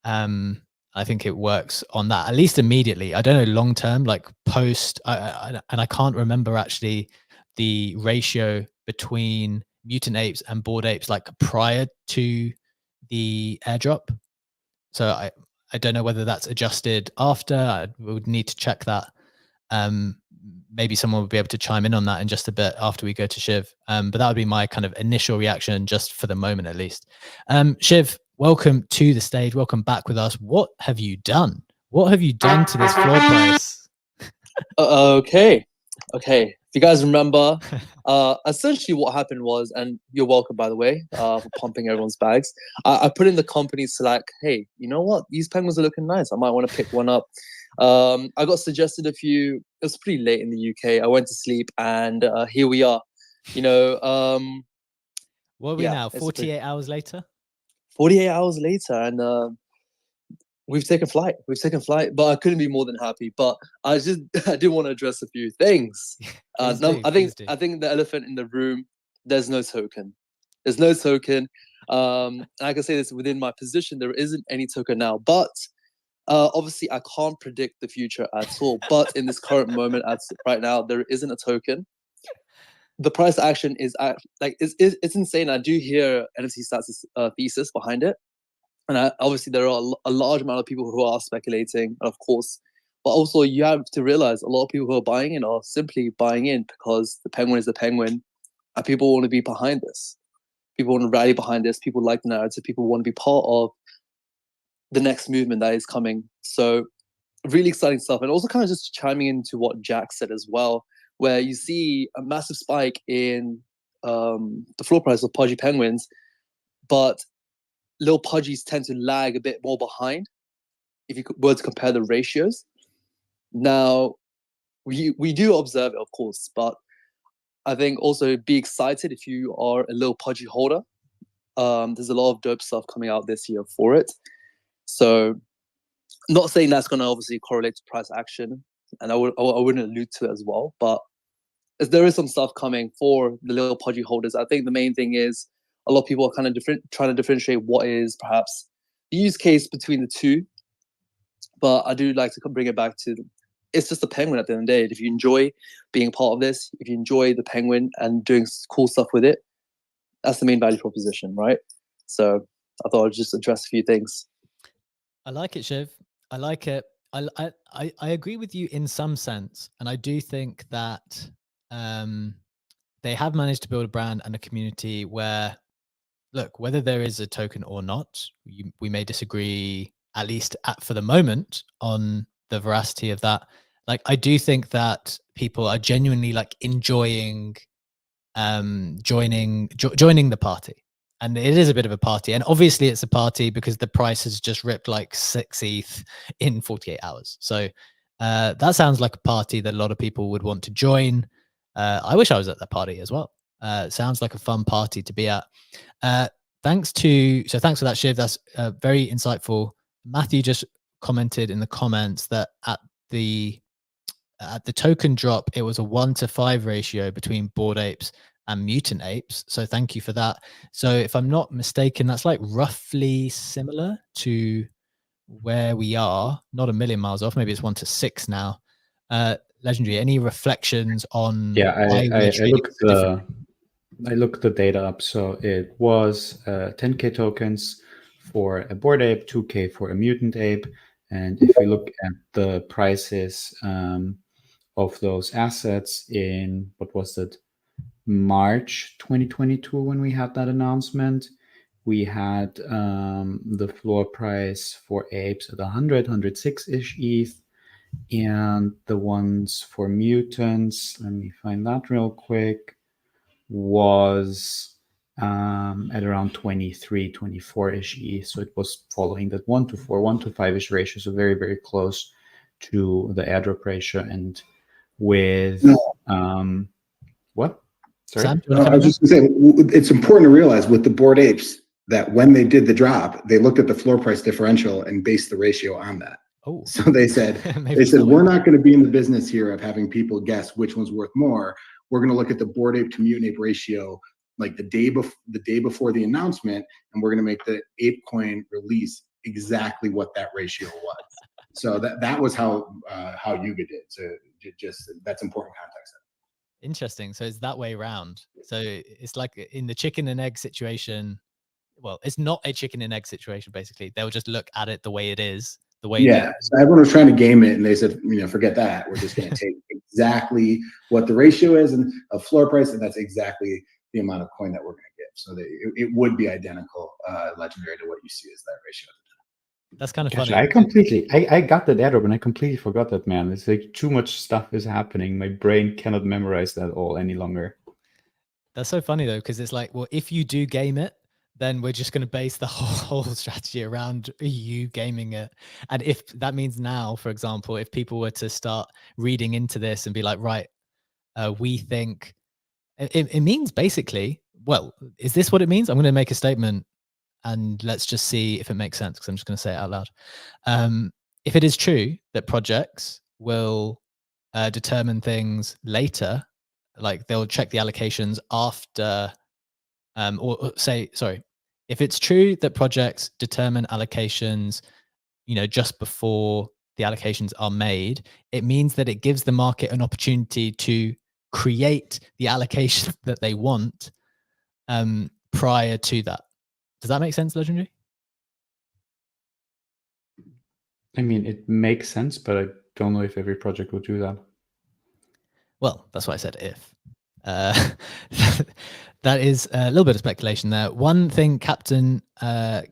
I think it works on that, at least immediately. I don't know long term, like post. And I can't remember actually the ratio between Mutant Apes and Bored Apes like prior to the airdrop. So I don't know whether that's adjusted after. I would need to check that. Maybe someone will be able to chime in on that in just a bit after we go to Shiv. But that would be my kind of initial reaction, just for the moment at least. Shiv, welcome to the stage. Welcome back with us. What have you done? What have you done to this floor price? Okay. If you guys remember, essentially what happened was, and you're welcome, by the way, for pumping everyone's bags. I put in the company Slack, hey, you know what? These penguins are looking nice. I might want to pick one up. I got suggested a few. It was pretty late in the UK. I went to sleep, and here we are. What are we now? 48 hours later? 48 hours later, and we've taken flight. But I couldn't be more than happy. But I did want to address a few things. I think the elephant in the room, there's no token. And I can say this within my position, there isn't any token now. But obviously, I can't predict the future at all. But in this current moment, right now, there isn't a token. The price action is it's insane. I do hear NFT Stats' thesis behind it. And obviously, there are a large amount of people who are speculating, of course. But also, you have to realize a lot of people who are buying in are simply buying in because the penguin is the penguin, and people want to be behind this. People want to rally behind this. People like the narrative. People want to be part of the next movement that is coming. So, really exciting stuff. And also, kind of just chiming into what Jack said as well, where you see a massive spike in the floor price of Pudgy penguins, but little pudgies tend to lag a bit more behind if you were to compare the ratios. Now, we do observe it, of course, but I think also be excited if you are a little pudgy holder. There's a lot of dope stuff coming out this year for it. So, not saying that's going to obviously correlate to price action, and I wouldn't allude to it as well, but as there is some stuff coming for the little pudgy holders. I think the main thing is a lot of people are kind of trying to differentiate what is perhaps the use case between the two. But I do like to bring it back to, it's just the penguin at the end of the day. If you enjoy being part of this, if you enjoy the penguin and doing cool stuff with it, that's the main value proposition, right? So I thought I'd just address a few things. I like it, Shiv. I like it. I agree with you in some sense, and I do think that they have managed to build a brand and a community where, look, whether there is a token or not, we may disagree, at least for the moment, on the veracity of that. Like, I do think that people are genuinely like enjoying joining the party. And it is a bit of a party. And obviously it's a party because the price has just ripped like 6 ETH in 48 hours. So that sounds like a party that a lot of people would want to join. I wish I was at that party as well. It sounds like a fun party to be at. Thanks for that, Shiv. That's very insightful. Matthew just commented in the comments that at the token drop, it was a 1-to-5 ratio between Bored Apes and Mutant Apes. So thank you for that. So if I'm not mistaken, that's like roughly similar to where we are, not a million miles off. Maybe it's 1-to-6 now. Legendary, any reflections on why we're trading so differently? I looked the data up. So it was 10K tokens for a Bored Ape, 2K for a Mutant Ape. And if we look at the prices of those assets in, what was it, March 2022 when we had that announcement, we had the floor price for apes at 106-ish ETH, and the ones for mutants, let me find that real quick, was at around 23, 24-ish ETH. So it was following that 1-to-4, 1-to-5-ish ratio, so very, very close to the airdrop ratio. And with what? Sorry? Sam, do you want to I was just going to say, it's important to realize with the Bored Apes that when they did the drop, they looked at the floor price differential and based the ratio on that. Oh, so they said, we're not going to be in the business here of having people guess which one's worth more. We're going to look at the Bored Ape to Mutant Ape ratio like the day before the announcement, and we're going to make the Ape coin release exactly what that ratio was. So that was how Yuga did. So just that's important context. Interesting. So it's that way around. So it's like in the chicken and egg situation. Well, it's not a chicken and egg situation. Basically, they'll just look at it the way it is. The way. Yeah. So everyone was trying to game it, and they said, forget that. We're just going to take exactly what the ratio is and a floor price, and that's exactly the amount of coin that we're going to give. So it would be identical, legendary, to what you see as that ratio. That's kind of Gotcha. funny. I got that airdrop and I completely forgot that, man. It's like too much stuff is happening. My brain cannot memorize that all any longer. That's so funny though, because it's like, well, if you do game it, then we're just going to base the whole strategy around you gaming it. And if that means now, for example, if people were to start reading into this and be like, right, we think it means basically, well, is this what it means? I'm going to make a statement and let's just see if it makes sense, because I'm just going to say it out loud. If it is true that projects will determine things later, like they'll check the allocations after, if it's true that projects determine allocations, just before the allocations are made, it means that it gives the market an opportunity to create the allocation that they want prior to that. Does that make sense, Legendary? I mean, it makes sense, but I don't know if every project will do that. Well, that's why I said if. That is a little bit of speculation there. One thing, Captain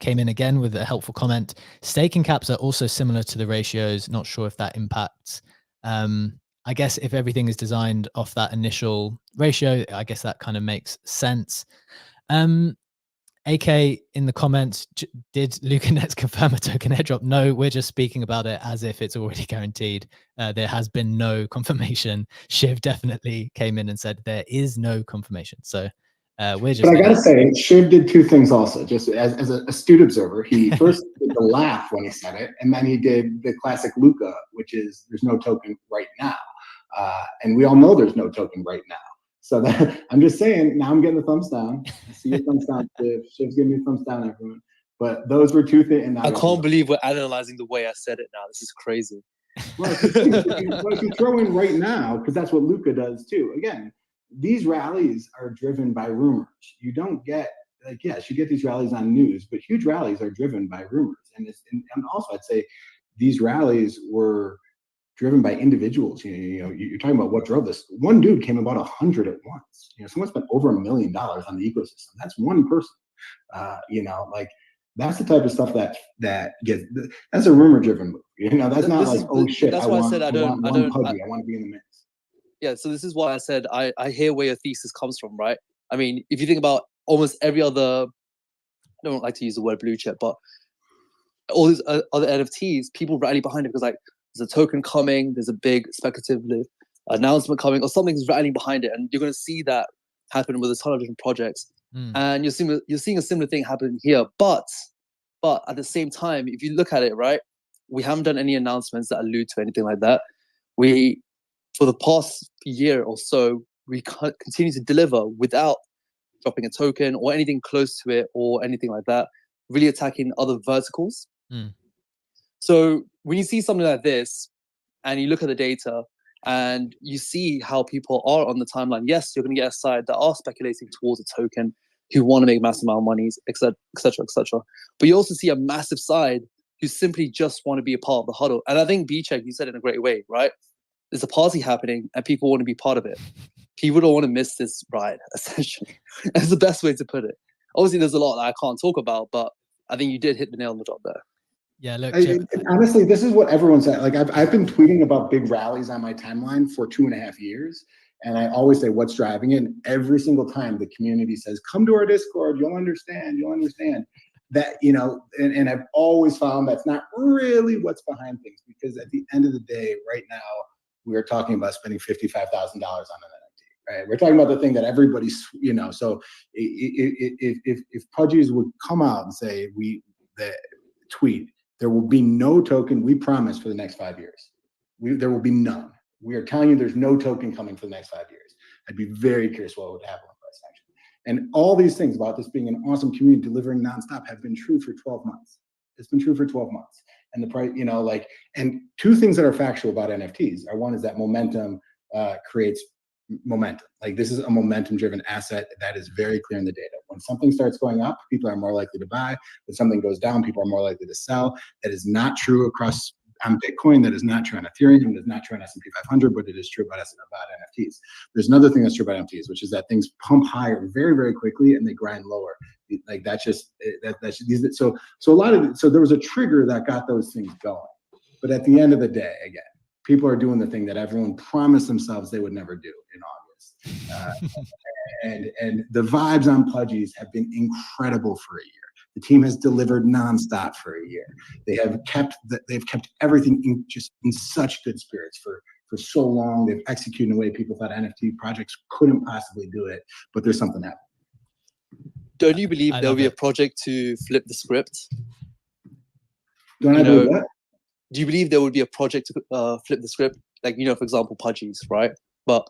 came in again with a helpful comment. Staking caps are also similar to the ratios. Not sure if that impacts. I guess if everything is designed off that initial ratio, I guess that kind of makes sense. AK in the comments, did LucaNets confirm a token airdrop? No, we're just speaking about it as if it's already guaranteed. There has been no confirmation. Shiv definitely came in and said there is no confirmation. So we're just. But I gotta say, Shiv did two things also. Just as an astute observer, he first did the laugh when he said it, and then he did the classic Luca, which is there's no token right now, and we all know there's no token right now. So that, I'm just saying, now I'm getting the thumbs down. I see your thumbs down, Shiv. Shiv's giving me thumbs down, everyone. But those were two things. I can't believe we're analyzing the way I said it now. This is crazy. Well, if you throw in right now, because that's what Luca does too. Again, these rallies are driven by rumors. You don't get, like, yes, you get these rallies on news, but huge rallies are driven by rumors. And also I'd say these rallies were driven by individuals. You know, you're talking about what drove this. One dude came about 100 at once. You know, someone spent over $1 million on the ecosystem. That's one person. You know, like, that's the type of stuff that gets. That's a rumor-driven move. You know, that's not like, oh shit, that's I why want, I said I want Pudgy. I want to be in the mix. Yeah, so this is why I said I hear where your thesis comes from, right? I mean, if you think about almost every other, I don't like to use the word blue chip, but all these other NFTs, people rally behind it because, like, there's a token coming, there's a big speculative announcement coming, or something's rallying behind it, and you're going to see that happen with a ton of different projects. And you're seeing a similar thing happen here, but at the same time, if you look at it, right, we haven't done any announcements that allude to anything like that. We, for the past year or so, we continue to deliver without dropping a token or anything close to it or anything like that, really attacking other verticals. So when you see something like this and you look at the data and you see how people are on the timeline, yes, you're going to get a side that are speculating towards a token, who want to make massive amount of money, etc., etc., etc. But you also see a massive side who simply just want to be a part of the huddle. And I think B-Check, you said it in a great way, right? There's a party happening and people want to be part of it. People don't want to miss this ride, essentially. That's the best way to put it. Obviously, there's a lot that I can't talk about, but I think you did hit the nail on the top there. Yeah, look, honestly, this is what everyone said. Like, I've been tweeting about big rallies on my timeline for 2.5 years. And I always say, what's driving it? And every single time the community says, come to our Discord, you'll understand that, you know, and I've always found that's not really what's behind things, because at the end of the day, right now, we're talking about spending $55,000 on an NFT, right? We're talking about the thing that everybody's, you know, so if Pudgies would come out and say, tweet, there will be no token, we promise, for the next 5 years. There will be none. We are telling you there's no token coming for the next 5 years. I'd be very curious what would happen with price action. And all these things about this being an awesome community delivering nonstop have been true for 12 months. It's been true for 12 months. And the price, you know, like, and two things that are factual about NFTs are, one is that momentum creates momentum. Like, this is a momentum-driven asset that is very clear in the data. When something starts going up, people are more likely to buy. When something goes down, people are more likely to sell. That is not true across on Bitcoin. That is not true on Ethereum. That is not true on S&P 500, but it is true about NFTs. There's another thing that's true about NFTs, which is that things pump higher very, very quickly and they grind lower. Like, that's just so a lot of it. So there was a trigger that got those things going. But at the end of the day, again, people are doing the thing that everyone promised themselves they would never do in August. And the vibes on Pudgies have been incredible for a year. The team has delivered nonstop for a year. They've kept everything in such good spirits for so long. They've executed in a way people thought NFT projects couldn't possibly do it, but there's something happening. Don't you believe there'll be a project to flip the script? Don't I believe that? Do you believe there would be a project to flip the script? Like, you know, for example, Pudgies, right? But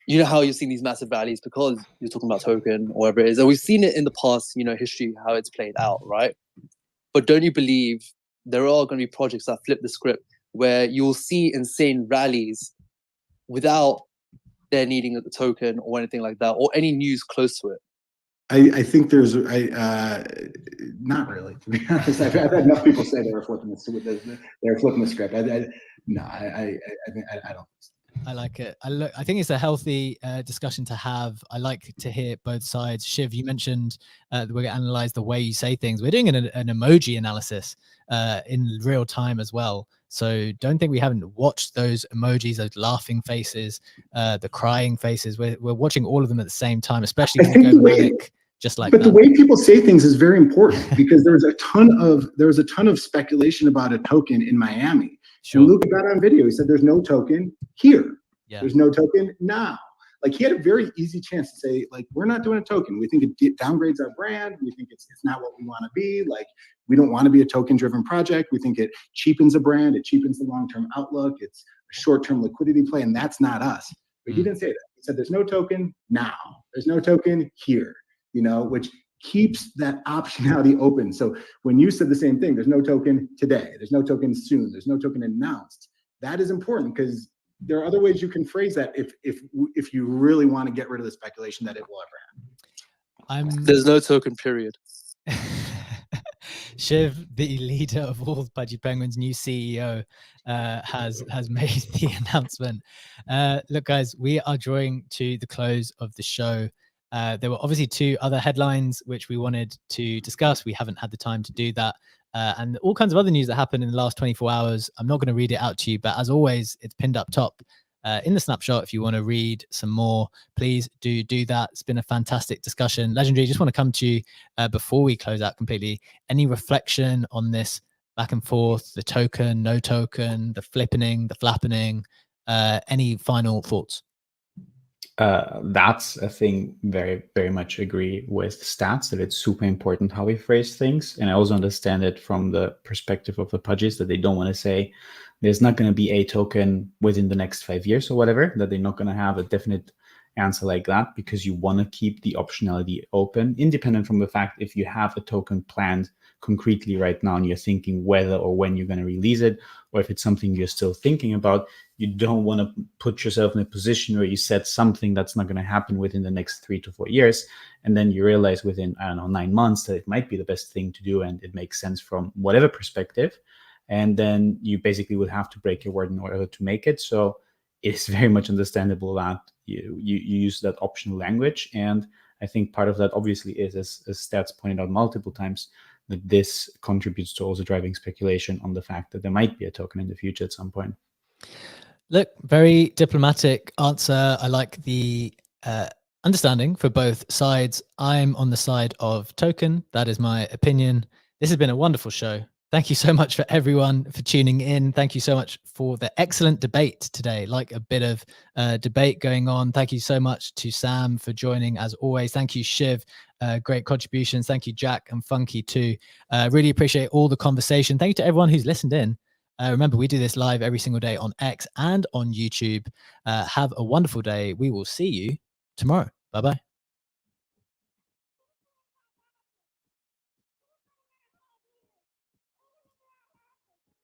you know how you've seen these massive rallies because you're talking about token or whatever it is. And we've seen it in the past, you know, history, how it's played out, right? But don't you believe there are going to be projects that flip the script where you'll see insane rallies without there needing a token or anything like that, or any news close to it? I think there's not really, to be honest. I've had enough people say they were flipping the script. I don't think so. I like it. I think it's a healthy discussion to have. I like to hear both sides. Shiv, you mentioned that we're going to analyze the way you say things. We're doing an emoji analysis in real time as well. So don't think we haven't watched those emojis, those laughing faces, the crying faces. We're watching all of them at the same time, especially when you go manic, just like that. But the way people say things is very important, because there was a ton of speculation about a token in Miami. Sure. And Luca got on video. He said, "There's no token here. Yeah. There's no token now." Like, he had a very easy chance to say, like, we're not doing a token. We think it downgrades our brand. We think it's not what we want to be. Like, we don't want to be a token-driven project. We think it cheapens a brand. It cheapens the long-term outlook. It's a short-term liquidity play, and that's not us. But he didn't say that. He said, "There's no token now. There's no token here." You know, which keeps that optionality open. So when you said the same thing, there's no token today, there's no token soon, there's no token announced. That is important because there are other ways you can phrase that if you really want to get rid of the speculation that it will ever happen. There's no token, period. Shiv, the leader of all Pudgy Penguins, new CEO, has made the announcement. Look, guys, we are drawing to the close of the show. There were obviously 2 other headlines which we wanted to discuss. We haven't had the time to do that. And all kinds of other news that happened in the last 24 hours. I'm not going to read it out to you, but as always, it's pinned up top in the snapshot. If you want to read some more, please do that. It's been a fantastic discussion. Legendary, just want to come to you before we close out completely. Any reflection on this back and forth, the token, no token, the flippening, the flappening, any final thoughts? That's a thing. Very, very much agree with Stats that it's super important how we phrase things. And I also understand it from the perspective of the Pudgies that they don't want to say there's not going to be a token within the next 5 years or whatever, that they're not going to have a definite answer like that, because you want to keep the optionality open, independent from the fact if you have a token planned concretely right now and you're thinking whether or when you're going to release it, or if it's something you're still thinking about. You don't want to put yourself in a position where you set something that's not going to happen within the next 3 to 4 years, and then you realize within, I don't know, 9 months that it might be the best thing to do and it makes sense from whatever perspective, and then you basically would have to break your word in order to make it. So it's very much understandable that you use that optional language, and I think part of that obviously is, as Stats pointed out multiple times, that this contributes to also driving speculation on the fact that there might be a token in the future at some point. Look, very diplomatic answer. I like the understanding for both sides. I'm on the side of token. That is my opinion. This has been a wonderful show. Thank you so much for everyone for tuning in. Thank you so much for the excellent debate today. Like a bit of debate going on. Thank you so much to Sam for joining as always. Thank you, Shiv. Great contributions. Thank you, Jack and Funky too. Really appreciate all the conversation. Thank you to everyone who's listened in. Remember, we do this live every single day on X and on YouTube. Have a wonderful day. We will see you tomorrow. Bye-bye.